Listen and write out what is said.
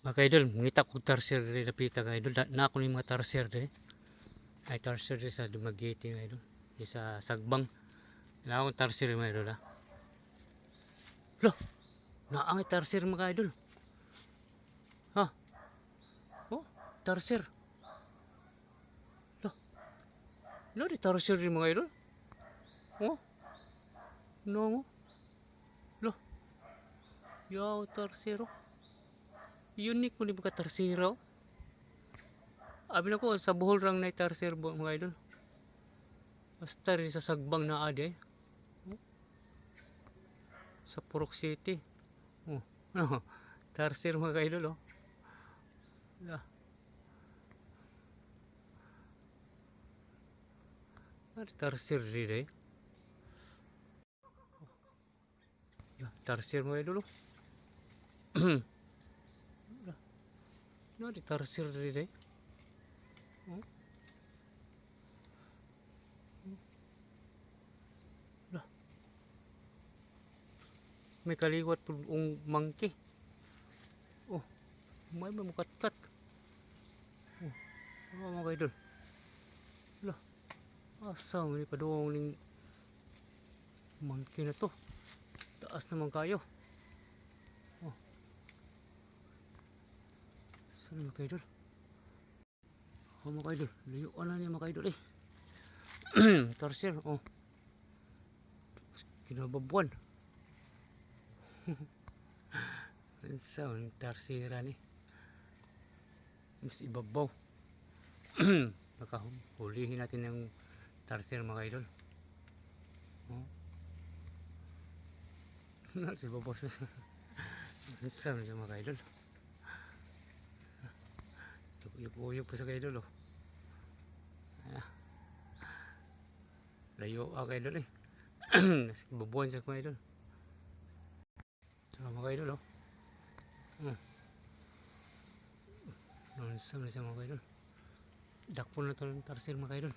Mga idol, mangita ko tarsier diri napita ka idol. Na ako ni mga tarsier diri. Ay tarsier diri sa Dumaguete mga idol. Di sa Sagbang. Na akong tarsier mga idol ha. Lo, naangay tarsier mga idol. Ha? Oh, tarsier. Lo, lo di tarsier diri mga idol. Oh, no. Lo, yaw tarsier. Unique mo ni mga tarsier. Oh. Abi na ko sa Bohol rang na tarsier mga idol. Basta rin sa Sagbang na adi. Sa Purok City. Oh, ano? Tarsier mga idol oh. Ah, tarsier diri. Tarsier mga idol oh. No, di tarsier diri. Oh. Lah, may kaliwat po monkey. Oh, may mamukatkat. Oh, ano mga idol? Lah, asa may paduong ning monkey na to. Taas naman kayo. Oh, saan mga idol? Oh mga idol, layuan na niya mga idol eh. Tarsier, oh. Kinababuan. Sa tarsira ni. Mas ibabaw. Hulihin natin yung tarsier mga idol. Oh. Si ibabaw sa. Sa mga idol. Uyog pa sa idol oh. Layo ako idol eh. Babuan sa mga idol. Mga idol oh. Sama sa mga idol. Dakpon na to ng tarsier mga idol.